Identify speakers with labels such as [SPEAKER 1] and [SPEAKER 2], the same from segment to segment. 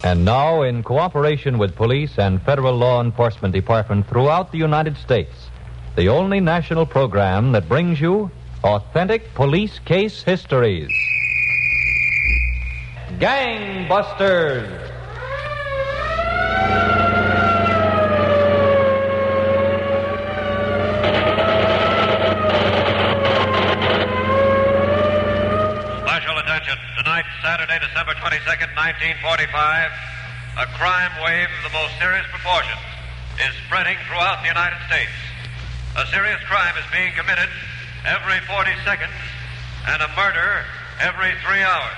[SPEAKER 1] And now, in cooperation with police and federal law enforcement departments throughout the United States, the only national program that brings you authentic police case histories. Gangbusters!
[SPEAKER 2] Special attention. Tonight, Saturday, December 22nd, 1945, a crime wave of the most serious proportions is spreading throughout the United States. A serious crime is being committed every 40 seconds and a murder every 3 hours.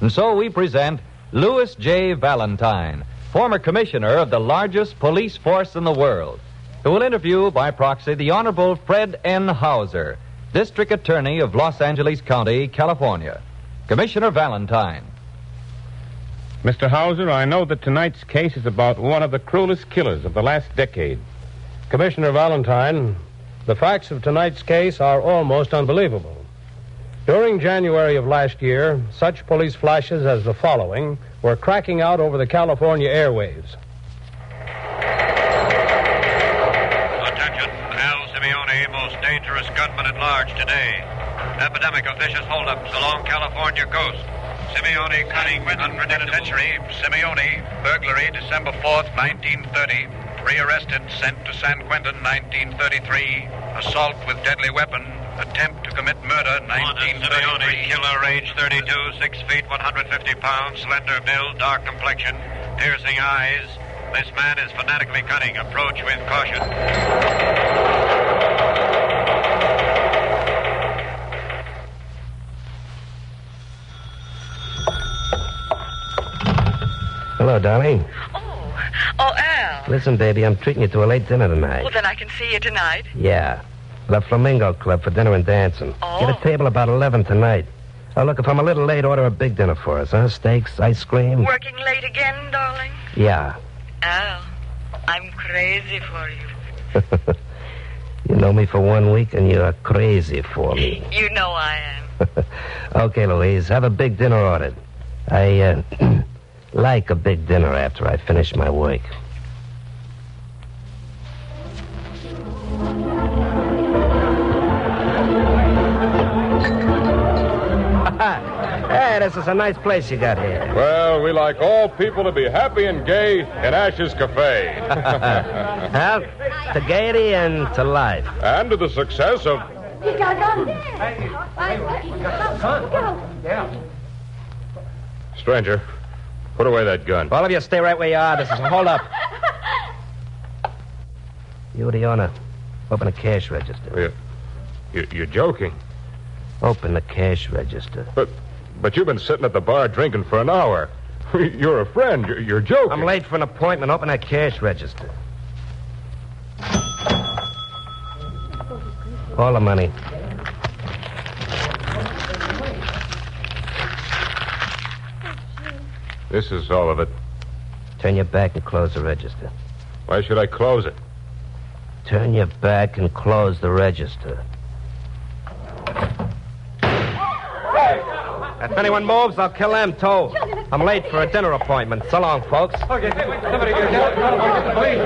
[SPEAKER 1] And so we present Louis J. Valentine, former commissioner of the largest police force in the world, who will interview by proxy the Honorable Fred N. Hauser, District Attorney of Los Angeles County, California. Commissioner Valentine.
[SPEAKER 3] Mr. Hauser, I know that tonight's case is about one of the cruelest killers of the last decade.
[SPEAKER 4] Commissioner Valentine, the facts of tonight's case are almost unbelievable. During January of last year, such police flashes as the following were cracking out over the California airwaves.
[SPEAKER 2] Attention, Al Simeone, most dangerous gunman at large today. Epidemic of vicious holdups along California coast. Simeone cutting penitentiary. Simeone, burglary, December 4th, 1930. Rearrested, sent to San Quentin, 1933. Assault with deadly weapon. Attempt to commit murder, 1933. Simeone, killer, age 32, 6 feet, 150 pounds, slender build, dark complexion, piercing eyes. This man is fanatically cunning. Approach with caution.
[SPEAKER 5] Hello, darling.
[SPEAKER 6] Oh, Al.
[SPEAKER 5] Listen, baby, I'm treating you to a late dinner tonight.
[SPEAKER 6] Well, then I can see you tonight.
[SPEAKER 5] Yeah. The Flamingo Club for dinner and dancing.
[SPEAKER 6] Oh.
[SPEAKER 5] Get a table about 11 tonight. Oh, look, if I'm a little late, order a big dinner for us, huh? Steaks, ice cream.
[SPEAKER 6] Working late again, darling?
[SPEAKER 5] Yeah.
[SPEAKER 6] Al, I'm crazy for you.
[SPEAKER 5] You know me for 1 week, and you're crazy for me.
[SPEAKER 6] You know I am.
[SPEAKER 5] Okay, Louise, have a big dinner ordered. I, like a big dinner after I finish my work. Hey, this is a nice place you got here.
[SPEAKER 3] Well, we like all people to be happy and gay in Ash's Cafe.
[SPEAKER 5] Well, to gaiety and to life.
[SPEAKER 3] And to the success of...
[SPEAKER 7] He's got a gun.
[SPEAKER 3] Yeah. Stranger, put away that gun.
[SPEAKER 5] All of you stay right where you are. This is a hold-up. You, the owner, open a cash register.
[SPEAKER 3] You're joking.
[SPEAKER 5] Open the cash register.
[SPEAKER 3] But you've been sitting at the bar drinking for an hour. You're a friend. You're joking.
[SPEAKER 5] I'm late for an appointment. Open that cash register. All the money.
[SPEAKER 3] This is all of it.
[SPEAKER 5] Turn your back and close the register.
[SPEAKER 3] Why should I close it?
[SPEAKER 5] Turn your back and close the register. If anyone moves, I'll kill them, too. I'm late for a dinner appointment. So long, folks.
[SPEAKER 4] Okay, somebody get the police.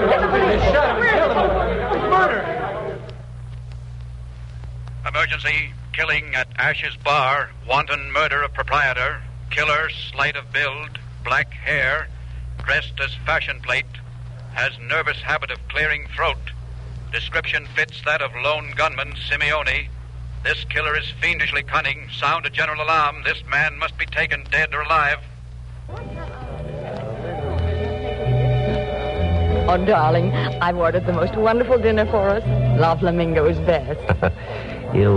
[SPEAKER 4] Murder.
[SPEAKER 2] Emergency. Killing at Ash's Bar. Wanton murder of proprietor. Killer, slight of build, black hair, dressed as fashion plate, has nervous habit of clearing throat. Description fits that of lone gunman Simeone. This killer is fiendishly cunning. Sound a general alarm. This man must be taken dead or alive.
[SPEAKER 6] Oh, darling, I've ordered the most wonderful dinner for us. La Flamingo is best.
[SPEAKER 5] You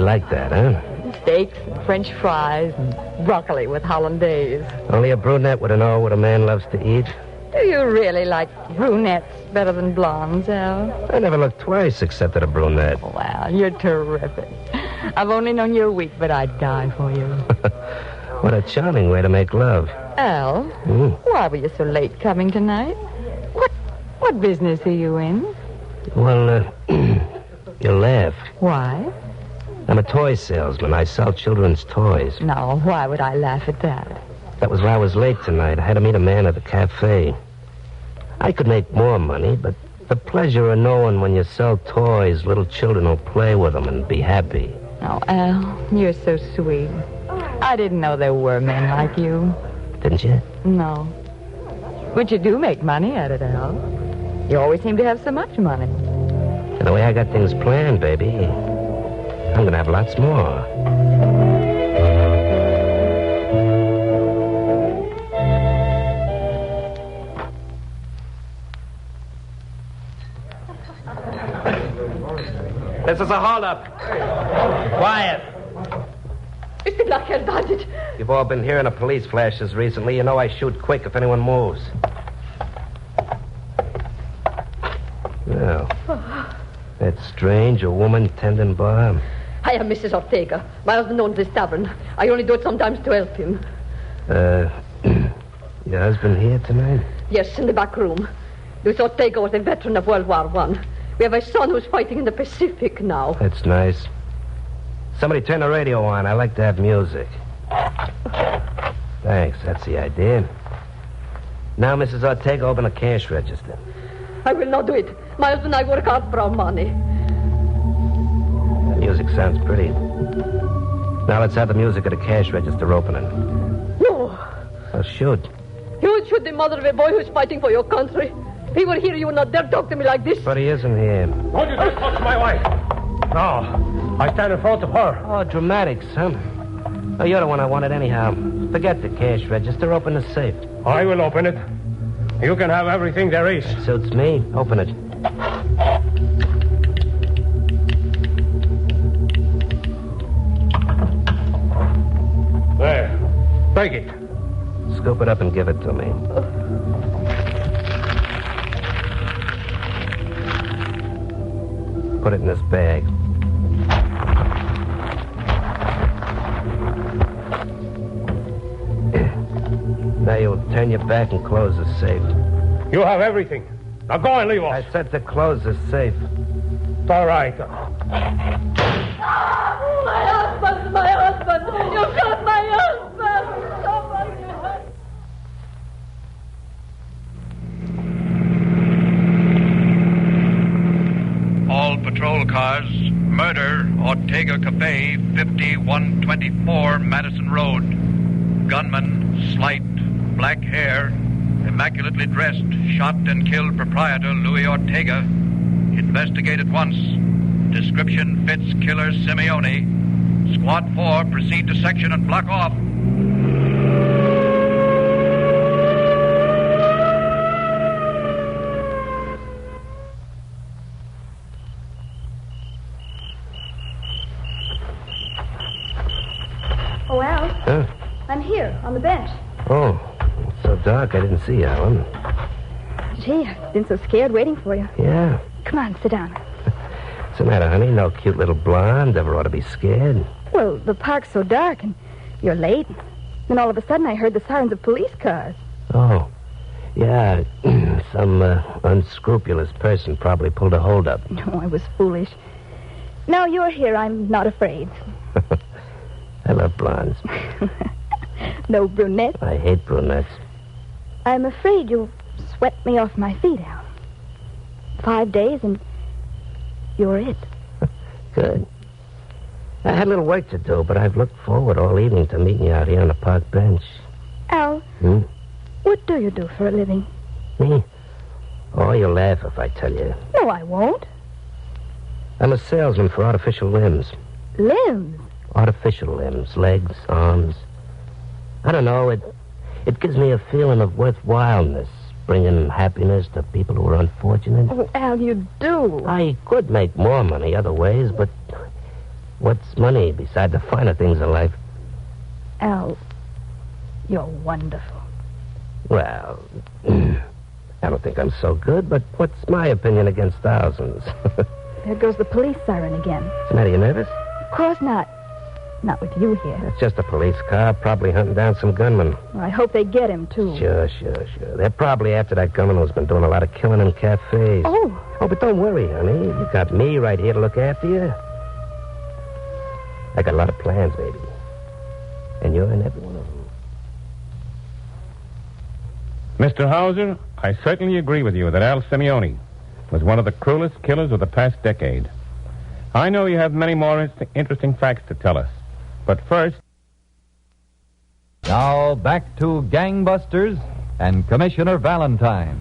[SPEAKER 5] like that, huh?
[SPEAKER 6] Steaks, French fries, and broccoli with hollandaise.
[SPEAKER 5] Only a brunette would know what a man loves to eat.
[SPEAKER 6] Do you really like brunettes better than blondes, Al?
[SPEAKER 5] I never looked twice except at a brunette.
[SPEAKER 6] Wow, you're terrific. I've only known you a week, but I'd die for you.
[SPEAKER 5] What a charming way to make love.
[SPEAKER 6] Al, why were you so late coming tonight? What business are you in?
[SPEAKER 5] Well, you laugh.
[SPEAKER 6] Why?
[SPEAKER 5] I'm a toy salesman. I sell children's toys.
[SPEAKER 6] Now, why would I laugh at that?
[SPEAKER 5] That was why I was late tonight. I had to meet a man at the cafe. I could make more money, but the pleasure of knowing when you sell toys, little children will play with them and be happy.
[SPEAKER 6] Oh, Al, you're so sweet. I didn't know there were men like you.
[SPEAKER 5] Didn't you?
[SPEAKER 6] No. But you do make money at it, Al. You always seem to have so much money.
[SPEAKER 5] And the way I got things planned, baby, I'm going to have lots more.
[SPEAKER 7] This is a holdup. Quiet.
[SPEAKER 8] Mr. Blackhead, does it?
[SPEAKER 5] You've all been hearing of police flashes recently. You know I shoot quick if anyone moves. Well, that's strange. A woman tending bar.
[SPEAKER 8] I am Mrs. Ortega. My husband owns this tavern. I only do it sometimes to help him.
[SPEAKER 5] Your husband here tonight?
[SPEAKER 8] Yes, in the back room. Louis Ortega was a veteran of World War I. We have a son who's fighting in the Pacific now.
[SPEAKER 5] That's nice. Somebody turn the radio on. I like to have music. Thanks. That's the idea. Now, Mrs. Ortega, open a cash register.
[SPEAKER 8] I will not do it. My husband and I work hard for our money.
[SPEAKER 5] The music sounds pretty. Now let's have the music of the cash register opening.
[SPEAKER 8] No.
[SPEAKER 5] Oh, shoot.
[SPEAKER 8] You would shoot the mother of a boy who's fighting for your country. If he were here, you would not dare talk to me like this.
[SPEAKER 5] But he isn't here.
[SPEAKER 4] Don't you dare talk to my wife. No. I stand in front of her.
[SPEAKER 5] Oh, dramatics, huh? Oh, you're the one I wanted anyhow. Forget the cash register. Open the safe.
[SPEAKER 4] I will open it. You can have everything there is.
[SPEAKER 5] Suits me. Open it.
[SPEAKER 4] There. Take it.
[SPEAKER 5] Scoop it up and give it to me. Put it in this bag. Now you'll turn your back and close the safe.
[SPEAKER 4] You have everything. Now go and leave us.
[SPEAKER 5] I said to close the safe.
[SPEAKER 4] It's all right.
[SPEAKER 8] My husband! My husband! You shot my husband! Somebody help!
[SPEAKER 2] All patrol cars, murder, Ortega Cafe, 5124 Madison Road. Gunman, slight, black hair, immaculately dressed, shot and killed proprietor Louis Ortega. Investigate at once. Description fits killer Simeone. Squad 4, proceed to section and block off.
[SPEAKER 9] Oh, Al.
[SPEAKER 5] Huh?
[SPEAKER 9] I'm here, on the bench.
[SPEAKER 5] Oh, it's so dark I didn't see you, Alan.
[SPEAKER 9] Gee, I've been so scared waiting for you.
[SPEAKER 5] Yeah.
[SPEAKER 9] Come on, sit down.
[SPEAKER 5] What's the matter, honey? No cute little blonde. Ever ought to be scared.
[SPEAKER 9] Well, the park's so dark, and you're late. Then all of a sudden I heard the sirens of police cars.
[SPEAKER 5] Oh. Yeah, some unscrupulous person probably pulled a holdup.
[SPEAKER 9] No, I was foolish. Now you're here, I'm not afraid.
[SPEAKER 5] I love blondes.
[SPEAKER 9] No brunettes.
[SPEAKER 5] I hate brunettes.
[SPEAKER 9] I'm afraid you'll sweat me off my feet, Al. 5 days and you're it.
[SPEAKER 5] Good. I had a little work to do, but I've looked forward all evening to meeting you out here on the park bench.
[SPEAKER 9] Al, what do you do for a living?
[SPEAKER 5] Me? Oh, you'll laugh if I tell you.
[SPEAKER 9] No, I won't.
[SPEAKER 5] I'm a salesman for artificial limbs.
[SPEAKER 9] Limbs?
[SPEAKER 5] Artificial limbs, legs, arms. I don't know, it gives me a feeling of worthwhileness, bringing happiness to people who are unfortunate.
[SPEAKER 9] Oh, Al, you do.
[SPEAKER 5] I could make more money other ways, but what's money beside the finer things in life?
[SPEAKER 9] Al, you're wonderful.
[SPEAKER 5] Well, I don't think I'm so good, but what's my opinion against thousands?
[SPEAKER 9] There goes the police siren again.
[SPEAKER 5] What's the matter, you nervous?
[SPEAKER 9] Of course not. Not with you here.
[SPEAKER 5] It's just a police car, probably hunting down some gunman.
[SPEAKER 9] Well, I hope they get him, too.
[SPEAKER 5] Sure. They're probably after that gunman who's been doing a lot of killing in cafes.
[SPEAKER 9] Oh,
[SPEAKER 5] but don't worry, honey. You got me right here to look after you. I got a lot of plans, baby. And you're in every one of them.
[SPEAKER 3] Mr. Hauser, I certainly agree with you that Al Simeone was one of the cruelest killers of the past decade. I know you have many more interesting facts to tell us. But first...
[SPEAKER 1] Now, back to Gangbusters and Commissioner Valentine.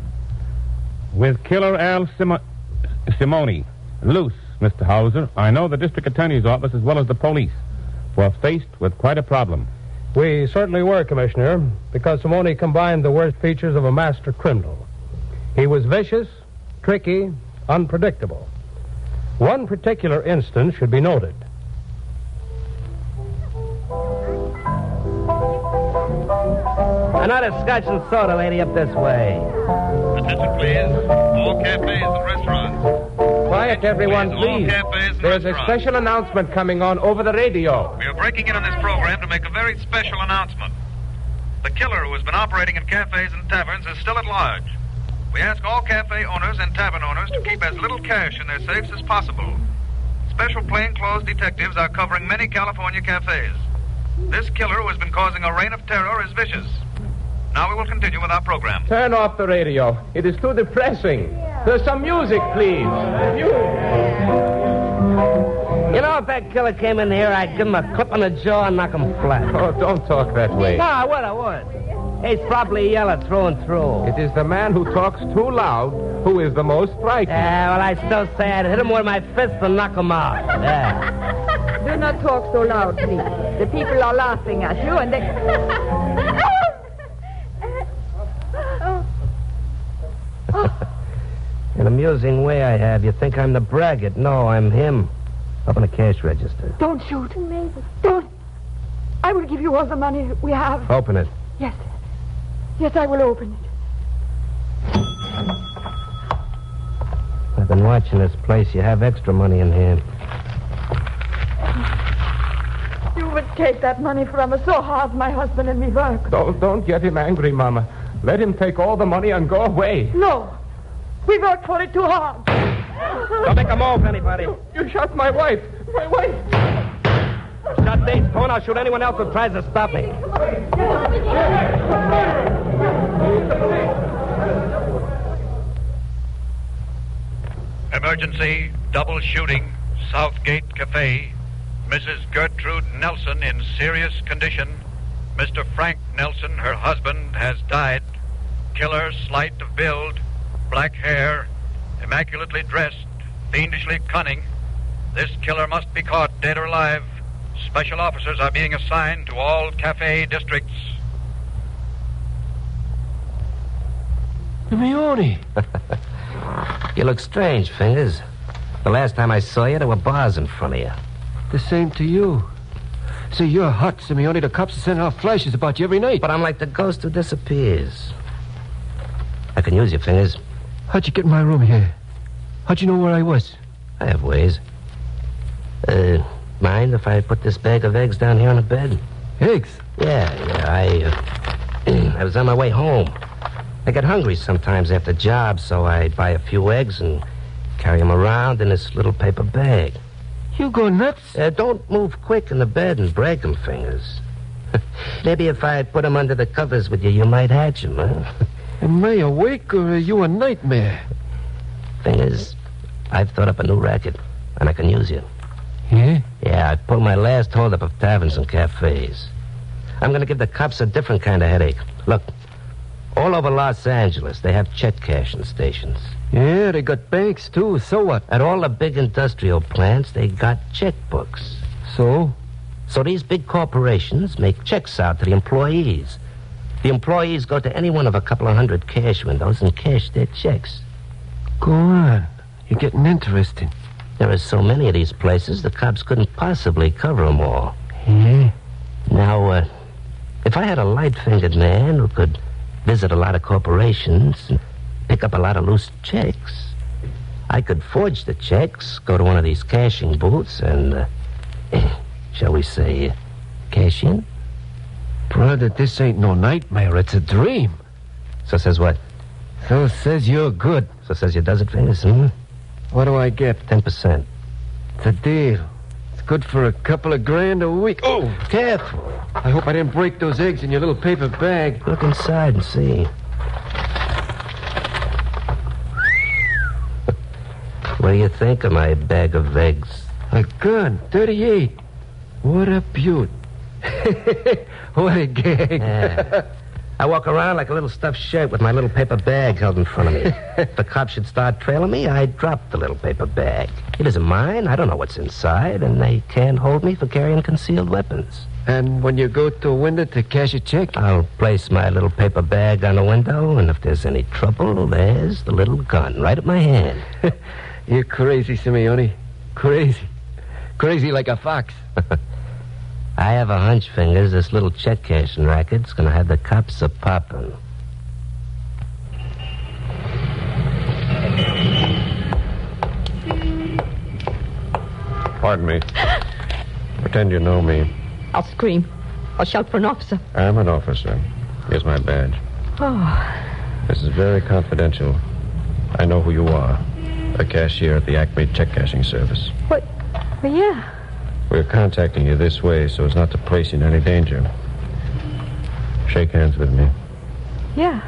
[SPEAKER 3] With killer Al Simeone loose, Mr. Hauser, I know the district attorney's office as well as the police were faced with quite a problem.
[SPEAKER 4] We certainly were, Commissioner, because Simone combined the worst features of a master criminal. He was vicious, tricky, unpredictable. One particular instance should be noted.
[SPEAKER 5] Another scotch and soda, lady, up this way.
[SPEAKER 2] Attention, please. All cafes and restaurants.
[SPEAKER 3] Quiet, everyone,
[SPEAKER 2] All
[SPEAKER 3] please.
[SPEAKER 2] cafes and
[SPEAKER 3] There's a
[SPEAKER 2] restaurants.
[SPEAKER 3] special announcement coming on over the radio.
[SPEAKER 2] We are breaking in on this program to make a very special announcement. The killer who has been operating in cafes and taverns is still at large. We ask all cafe owners and tavern owners to keep as little cash in their safes as possible. Special plainclothes detectives are covering many California cafes. This killer who has been causing a reign of terror is vicious. Now we will continue with our program.
[SPEAKER 3] Turn off the radio. It is too depressing. There's some music, please.
[SPEAKER 5] You know, if that killer came in here, I'd give him a clip on the jaw and knock him flat.
[SPEAKER 3] Oh, don't talk that way.
[SPEAKER 5] No, I would. He's probably a yeller through and through.
[SPEAKER 3] It is the man who talks too loud who is the most frightening.
[SPEAKER 5] Yeah, well, I still say I'd hit him with my fist and knock him out. Yeah.
[SPEAKER 6] Do not talk so loud, please. The people are laughing at you, and they...
[SPEAKER 5] An amusing way I have. You think I'm the braggart. No, I'm him. Up on the cash register.
[SPEAKER 6] Don't shoot. Don't. I will give you all the money we have.
[SPEAKER 5] Open it.
[SPEAKER 6] Yes. Yes, I will open it.
[SPEAKER 5] I've been watching this place. You have extra money in here.
[SPEAKER 6] You would take that money from us. So hard my husband and me work.
[SPEAKER 3] Don't get him angry, Mama. Let him take all the money and go away.
[SPEAKER 6] No. We worked for it too hard.
[SPEAKER 5] Don't make a move, anybody.
[SPEAKER 3] You shot my wife. My wife.
[SPEAKER 5] Shot Dave's phone. I'll shoot anyone else who tries to stop me.
[SPEAKER 2] Emergency, double shooting, Southgate Cafe. Mrs. Gertrude Nelson in serious condition. Mr. Frank Nelson, her husband, has died. Killer, slight of build, black hair, immaculately dressed, fiendishly cunning. This killer must be caught, dead or alive. Special officers are being assigned to all cafe districts.
[SPEAKER 10] Simeone.
[SPEAKER 5] You look strange, Fingers. The last time I saw you, there were bars in front of you.
[SPEAKER 10] The same to you. See, you're hot, Simeone. The cops are sending out flashes about you every night.
[SPEAKER 5] But I'm like the ghost who disappears. I can use your Fingers.
[SPEAKER 10] How'd you get in my room here? How'd you know where I was?
[SPEAKER 5] I have ways. Mind if I put this bag of eggs down here on the bed?
[SPEAKER 10] Eggs?
[SPEAKER 5] Yeah. I was on my way home. I get hungry sometimes after jobs, so I buy a few eggs and carry them around in this little paper bag.
[SPEAKER 10] You go nuts?
[SPEAKER 5] Don't move quick in the bed and break them, Fingers. Maybe if I put them under the covers with you, you might hatch them, huh?
[SPEAKER 10] Am I awake or are you a nightmare?
[SPEAKER 5] Fingers, I've thought up a new racket, and I can use you.
[SPEAKER 10] Yeah?
[SPEAKER 5] Yeah, I pulled my last holdup of taverns and cafes. I'm going to give the cops a different kind of headache. Look, all over Los Angeles, they have check cashing stations.
[SPEAKER 10] Yeah, they got banks, too. So what?
[SPEAKER 5] At all the big industrial plants, they got checkbooks.
[SPEAKER 10] So?
[SPEAKER 5] So these big corporations make checks out to the employees. The employees go to any one of a couple of hundred cash windows and cash their checks.
[SPEAKER 10] Go on. You're getting interesting.
[SPEAKER 5] There are so many of these places, the cops couldn't possibly cover them all.
[SPEAKER 10] Yeah?
[SPEAKER 5] Now, if I had a light-fingered man who could visit a lot of corporations and pick up a lot of loose checks, I could forge the checks, go to one of these cashing booths, and, shall we say, cash in?
[SPEAKER 10] Brother, this ain't no nightmare. It's a dream.
[SPEAKER 5] So says what?
[SPEAKER 10] So says you're good.
[SPEAKER 5] So says you does it, Fingers, hmm?
[SPEAKER 10] What do I get?
[SPEAKER 5] 10%.
[SPEAKER 10] It's a deal. It's good for a couple of grand a week. Oh!
[SPEAKER 5] Careful.
[SPEAKER 10] I hope I didn't break those eggs in your little paper bag.
[SPEAKER 5] Look inside and see. What do you think of my bag of eggs?
[SPEAKER 10] A gun, 38. What a beaut. What a gag.
[SPEAKER 5] Yeah. I walk around like a little stuffed shirt with my little paper bag held in front of me. If the cops should start trailing me, I drop the little paper bag. It isn't mine. I don't know what's inside, and they can't hold me for carrying concealed weapons.
[SPEAKER 10] And when you go to a window to cash a check?
[SPEAKER 5] I'll place my little paper bag on the window, and if there's any trouble, there's the little gun right at my hand.
[SPEAKER 10] You're crazy, Simeone. Crazy. Crazy like a fox.
[SPEAKER 5] I have a hunch, Fingers, this little check cashing racket's gonna have the cops a-poppin'.
[SPEAKER 3] Pardon me. Pretend you know me.
[SPEAKER 8] I'll scream. I'll shout for an officer.
[SPEAKER 3] I'm an officer. Here's my badge.
[SPEAKER 8] Oh.
[SPEAKER 3] This is very confidential. I know who you are. A cashier at the Acme check cashing service.
[SPEAKER 8] What? Well, yeah.
[SPEAKER 3] We're contacting you this way so as not to place you in any danger. Shake hands with me.
[SPEAKER 8] Yeah.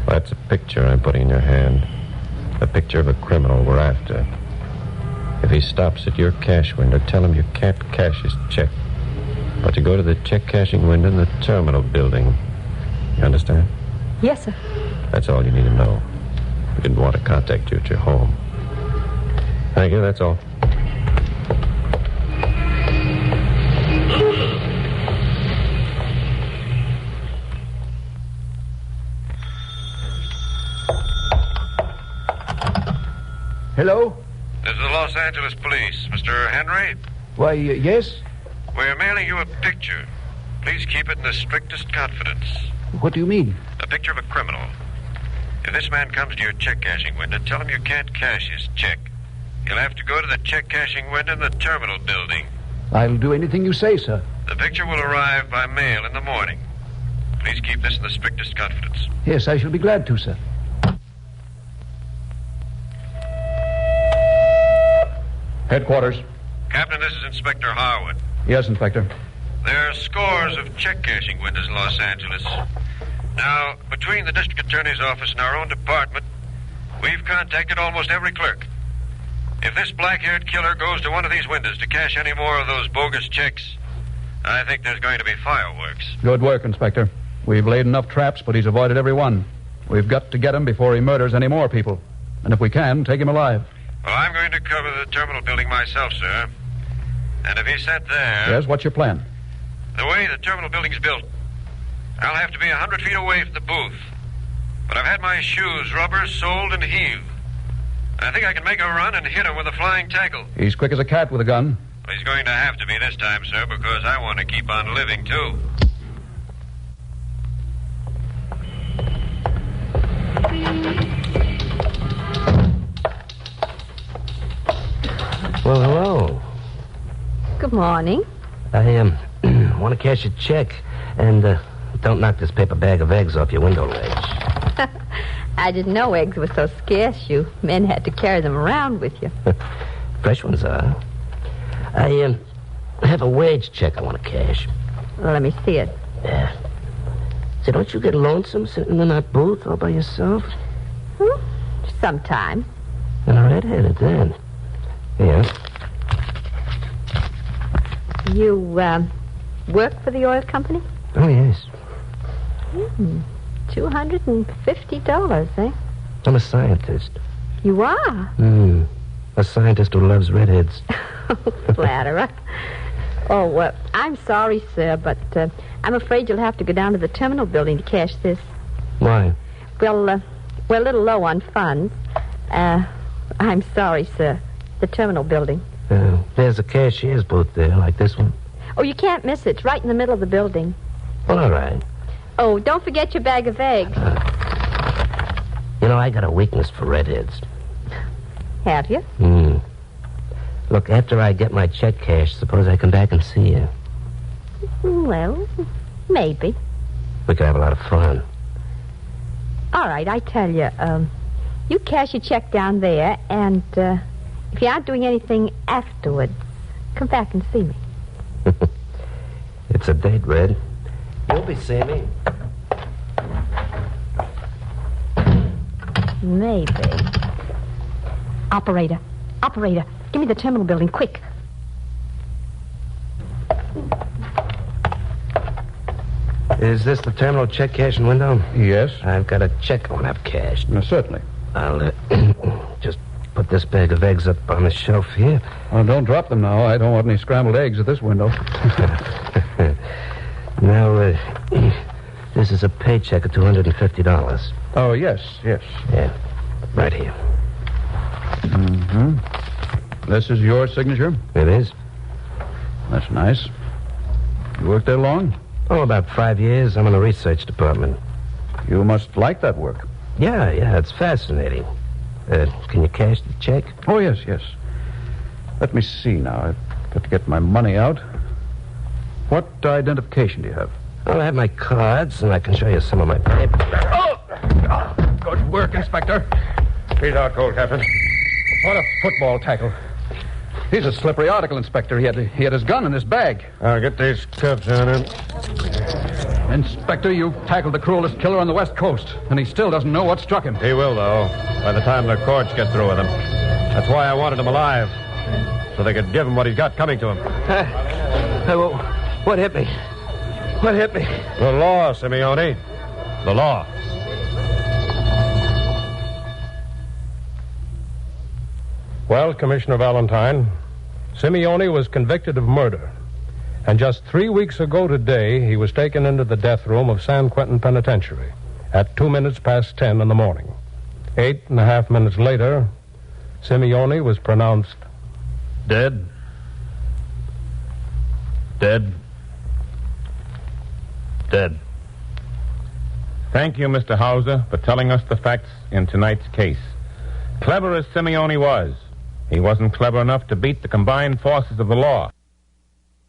[SPEAKER 3] That's a picture I'm putting in your hand. A picture of a criminal we're after. If he stops at your cash window, tell him you can't cash his check. But to go to the check cashing window in the terminal building. You understand?
[SPEAKER 8] Yes, sir.
[SPEAKER 3] That's all you need to know. We didn't want to contact you at your home. Thank you, that's all.
[SPEAKER 11] Hello?
[SPEAKER 2] This is the Los Angeles Police. Mr. Henry?
[SPEAKER 11] Why, yes?
[SPEAKER 2] We're mailing you a picture. Please keep it in the strictest confidence.
[SPEAKER 11] What do you mean?
[SPEAKER 2] A picture of a criminal. If this man comes to your check cashing window, tell him you can't cash his check. You'll have to go to the check cashing window in the terminal building.
[SPEAKER 11] I'll do anything you say, sir.
[SPEAKER 2] The picture will arrive by mail in the morning. Please keep this in the strictest confidence.
[SPEAKER 11] Yes, I shall be glad to, sir.
[SPEAKER 12] Headquarters.
[SPEAKER 2] Captain, this is Inspector Harwood.
[SPEAKER 12] Yes, Inspector.
[SPEAKER 2] There are scores of check cashing windows in Los Angeles. Now, between the district attorney's office and our own department, we've contacted almost every clerk. If this black-haired killer goes to one of these windows to cash any more of those bogus checks, I think there's going to be fireworks.
[SPEAKER 12] Good work, Inspector. We've laid enough traps, but he's avoided every one. We've got to get him before he murders any more people. And if we can, take him alive.
[SPEAKER 2] Well, I'm going to cover the terminal building myself, sir. And if he's sent there...
[SPEAKER 12] Yes, what's your plan?
[SPEAKER 2] The way the terminal building's built, I'll have to be 100 feet away from the booth. But I've had my shoes rubbers, soled, and heaved. And I think I can make a run and hit him with a flying tackle.
[SPEAKER 12] He's quick as a cat with a gun.
[SPEAKER 2] Well, he's going to have to be this time, sir, because I want to keep on living, too.
[SPEAKER 5] Well, hello.
[SPEAKER 8] Good morning.
[SPEAKER 5] I want to cash a check, and don't knock this paper bag of eggs off your window ledge.
[SPEAKER 8] I didn't know eggs were so scarce. You men had to carry them around with you.
[SPEAKER 5] Fresh ones are. I have a wage check I want to cash.
[SPEAKER 8] Well, let me see it.
[SPEAKER 5] Yeah. Say, don't you get lonesome sitting in that booth all by yourself?
[SPEAKER 8] Sometime.
[SPEAKER 5] And a red-headed then. Yeah.
[SPEAKER 8] You, work for the oil company?
[SPEAKER 5] Oh, yes.
[SPEAKER 8] $250, eh?
[SPEAKER 5] I'm a scientist.
[SPEAKER 8] You are?
[SPEAKER 5] A scientist who loves redheads.
[SPEAKER 8] Flatterer. Oh, I'm sorry, sir, but I'm afraid you'll have to go down to the terminal building to cash this.
[SPEAKER 5] Why?
[SPEAKER 8] Well, we're a little low on funds. I'm sorry, sir. The terminal building.
[SPEAKER 5] There's a cashier's booth there, like this one.
[SPEAKER 8] Oh, you can't miss it. It's right in the middle of the building.
[SPEAKER 5] Well, all right.
[SPEAKER 8] Oh, don't forget your bag of eggs.
[SPEAKER 5] I got a weakness for redheads.
[SPEAKER 8] Have you?
[SPEAKER 5] Look, after I get my check cashed, suppose I come back and see you.
[SPEAKER 8] Well, maybe.
[SPEAKER 5] We could have a lot of fun.
[SPEAKER 8] All right, I tell you, you cash your check down there, and if you aren't doing anything afterwards, come back and see me.
[SPEAKER 5] It's a date, Red. You'll be seeing me.
[SPEAKER 8] Maybe. Operator, give me the terminal building, quick.
[SPEAKER 5] Is this the terminal check cashing window?
[SPEAKER 12] Yes.
[SPEAKER 5] I've got a check I want to have cashed.
[SPEAKER 12] Certainly.
[SPEAKER 5] I'll just put this bag of eggs up on the shelf here.
[SPEAKER 12] Oh, don't drop them now. I don't want any scrambled eggs at this window.
[SPEAKER 5] Now, this is a paycheck of $250.
[SPEAKER 12] Oh, yes.
[SPEAKER 5] Yeah, right here.
[SPEAKER 12] Mm-hmm. This is your signature?
[SPEAKER 5] It is.
[SPEAKER 12] That's nice. You worked there long?
[SPEAKER 5] Oh, about 5 years. I'm in the research department.
[SPEAKER 12] You must like that work.
[SPEAKER 5] Yeah, it's fascinating. Can you cash the check?
[SPEAKER 12] Oh, yes. Let me see now. I've got to get my money out. What identification do you have?
[SPEAKER 5] Well, I have my cards, and I can show you some of my papers.
[SPEAKER 12] Oh, good work, Inspector.
[SPEAKER 4] He's out cold, Captain.
[SPEAKER 12] What a football tackle. He's a slippery article, Inspector. He had his gun in his bag.
[SPEAKER 4] I'll get these cuffs on him.
[SPEAKER 12] Inspector, you've tackled the cruelest killer on the West Coast, and he still doesn't know what struck him.
[SPEAKER 4] He will, though, by the time the courts get through with him. That's why I wanted him alive, so they could give him what he's got coming to him.
[SPEAKER 5] What hit me? What hit me?
[SPEAKER 4] The law, Simeone. The law. Well, Commissioner Valentine, Simeone was convicted of murder. And just 3 weeks ago today, he was taken into the death room of San Quentin Penitentiary at 2 minutes past 10 in the morning. 8.5 minutes later, Simeone was pronounced
[SPEAKER 12] Dead.
[SPEAKER 13] Thank you, Mr. Hauser, for telling us the facts in tonight's case. Clever as Simeone was, he wasn't clever enough to beat the combined forces of the law.